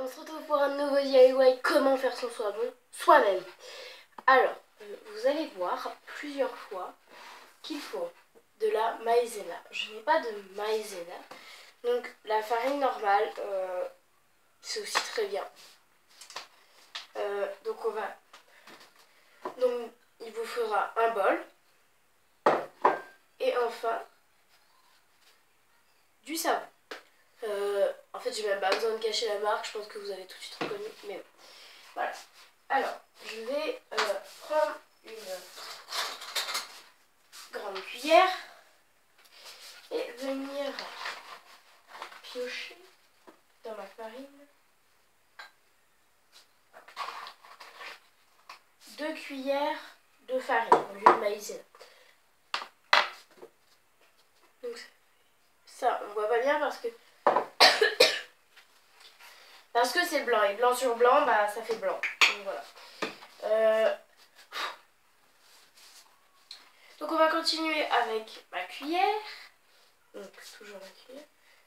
On se retrouve pour un nouveau DIY, comment faire son savon soi-même. Alors, vous allez voir plusieurs fois qu'il faut de la maïzena. Je n'ai pas de maïzena, donc la farine normale, c'est aussi très bien. Donc il vous faudra un bol et enfin du savon. En fait, j'ai même pas besoin de cacher la marque, je pense que vous avez tout de suite reconnu, mais bon. Voilà. Alors, je vais prendre une grande cuillère et venir piocher dans ma farine 2 cuillères de farine au lieu de maïzena. Donc ça, on voit pas bien parce que c'est blanc et blanc sur blanc, bah ça fait blanc. Donc voilà. Donc on va continuer avec ma cuillère. Donc toujours ma cuillère.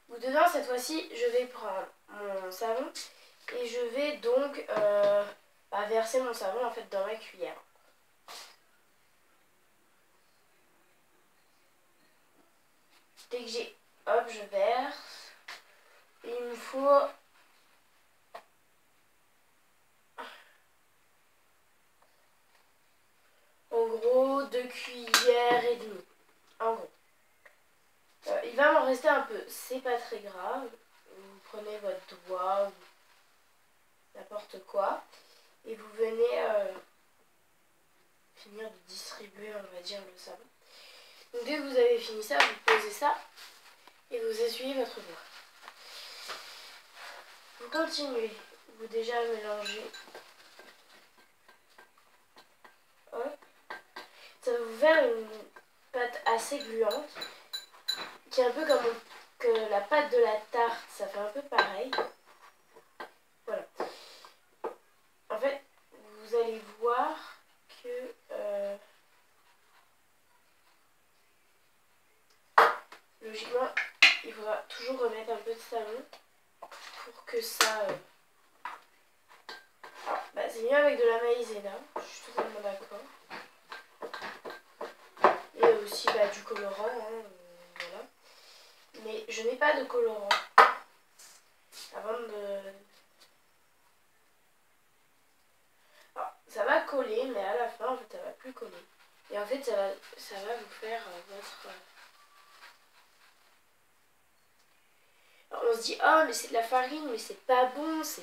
Où dedans cette fois-ci je vais prendre mon savon et je vais donc verser mon savon en fait dans ma cuillère. Dès que j'ai, hop, je verse. Et il me faut en gros 2 cuillères et demie. En gros. Il va m'en rester un peu, c'est pas très grave. Vous prenez votre doigt ou n'importe quoi et vous venez finir de distribuer, on va dire, le savon. Donc dès que vous avez fini ça, vous posez ça et vous essuyez votre doigt. Vous continuez, vous déjà mélangez. Hop. Ça va vous faire une pâte assez gluante qui est un peu comme que la pâte de la tarte, ça fait un peu pareil. Voilà. En fait, vous allez voir que logiquement, il faudra toujours remettre un peu de savon pour que ça... c'est mieux avec de la maïzena, je suis totalement d'accord. Et aussi du colorant, voilà. Mais je n'ai pas de colorant. Avant de... Alors, ça va coller, mais à la fin, en fait, ça va plus coller. Et en fait, ça va vous faire votre... Alors, on se dit, oh, mais c'est de la farine, mais c'est pas bon, ça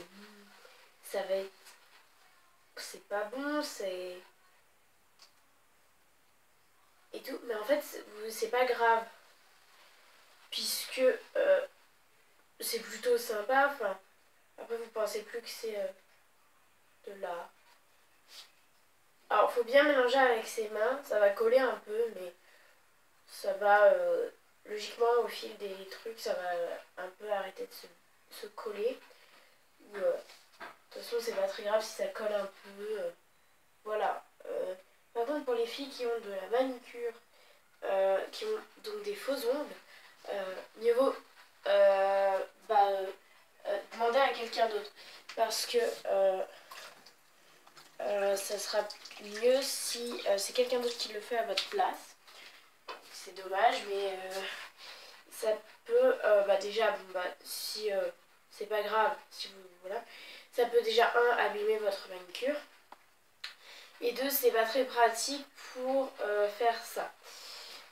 va être... C'est pas bon, c'est... Et tout, mais en fait, c'est pas grave. Puisque c'est plutôt sympa, enfin... Après, vous pensez plus que c'est de la... Alors, faut bien mélanger avec ses mains, ça va coller un peu, mais ça va... logiquement, au fil des trucs, ça va un peu arrêter de se coller. De toute façon, c'est pas très grave si ça colle un peu. Voilà. Par contre, pour les filles qui ont de la manicure, qui ont donc des faux ongles, mieux vaut demander à quelqu'un d'autre. Parce que ça sera mieux si c'est quelqu'un d'autre qui le fait à votre place. C'est dommage, mais ça peut déjà, si c'est pas grave, si vous voilà, ça peut déjà abîmer votre manicure. Et 2, c'est pas très pratique pour faire ça.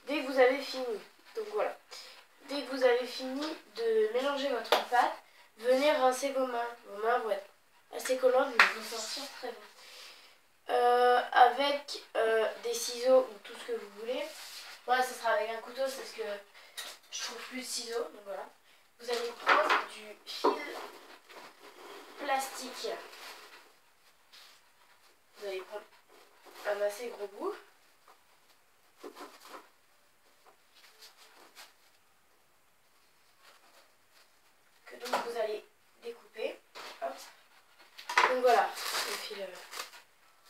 Dès que vous avez fini, donc voilà, dès que vous avez fini de mélanger votre pâte, venez rincer vos mains. Vos mains vont être assez collantes, mais vont sortir très bon. Avec des ciseaux ou tout ce que vous voulez. Moi, ce sera avec un couteau parce que je trouve plus de ciseaux, donc voilà. Vous allez prendre du fil plastique. Vous allez prendre un assez gros bout. Que donc vous allez découper. Hop. Donc voilà, le fil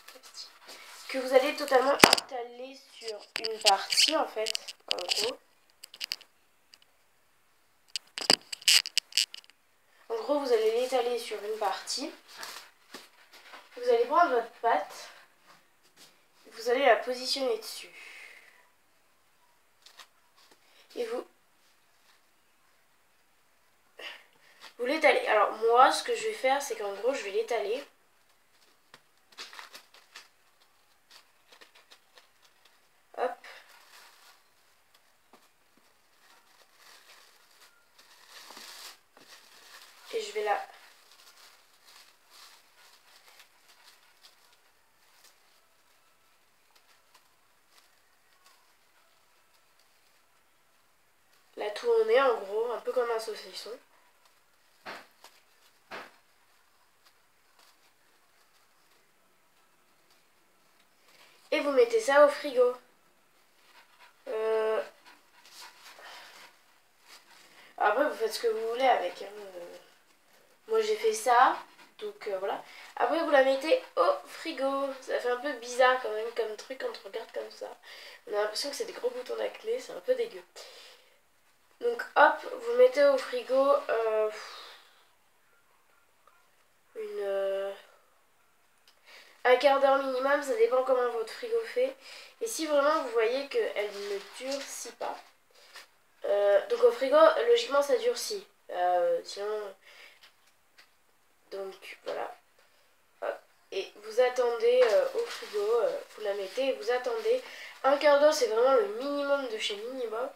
plastique. Que vous allez totalement étaler sur une partie en fait, en gros. En gros, vous allez l'étaler sur une partie. Vous allez prendre votre pâte. Vous allez la positionner dessus. Et vous l'étalez. Alors moi, ce que je vais faire, c'est qu'en gros, je vais l'étaler. Hop. Et je vais la tourner en gros, un peu comme un saucisson. Et vous mettez ça au frigo. Après, vous faites ce que vous voulez avec. Moi, j'ai fait ça. Donc, voilà. Après, vous la mettez au frigo. Ça fait un peu bizarre quand même comme truc quand on regarde comme ça. On a l'impression que c'est des gros boutons d'acné. C'est un peu dégueu. Donc, hop, vous mettez au frigo un quart d'heure minimum. Ça dépend comment votre frigo fait. Et si vraiment vous voyez qu'elle ne durcit pas, donc au frigo, logiquement, ça durcit. Sinon... Donc, voilà. Hop. Et vous attendez au frigo. Vous la mettez et vous attendez. Un quart d'heure, c'est vraiment le minimum de chez minimum.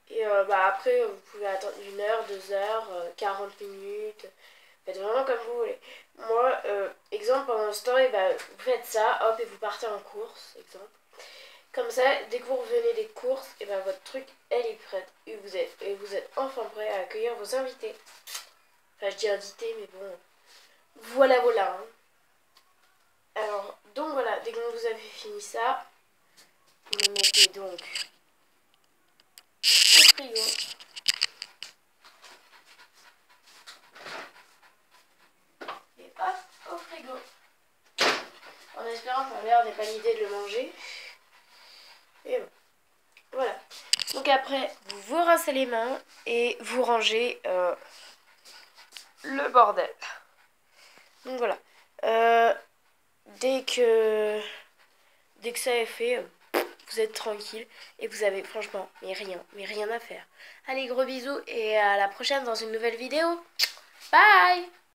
Et après, vous pouvez attendre 1 heure, 2 heures, 40 minutes. Faites vraiment comme vous voulez. Moi, exemple, pendant ce temps, vous faites ça, hop, et vous partez en course, exemple. Comme ça, dès que vous revenez des courses, et votre truc, elle est prête. Et vous êtes enfin prêt à accueillir vos invités. Enfin, je dis invités, mais bon. Voilà, voilà. Hein. Alors, donc voilà, dès que vous avez fini ça, vous le mettez donc au frigo. Et hop, au frigo. En espérant que ma mère n'ait pas l'idée de le manger. Et bon. Voilà. Donc après, vous vous rincez les mains et vous rangez le bordel. Donc voilà. Dès que ça est fait, vous êtes tranquille et vous avez franchement rien à faire. Allez, gros bisous et à la prochaine dans une nouvelle vidéo. Bye!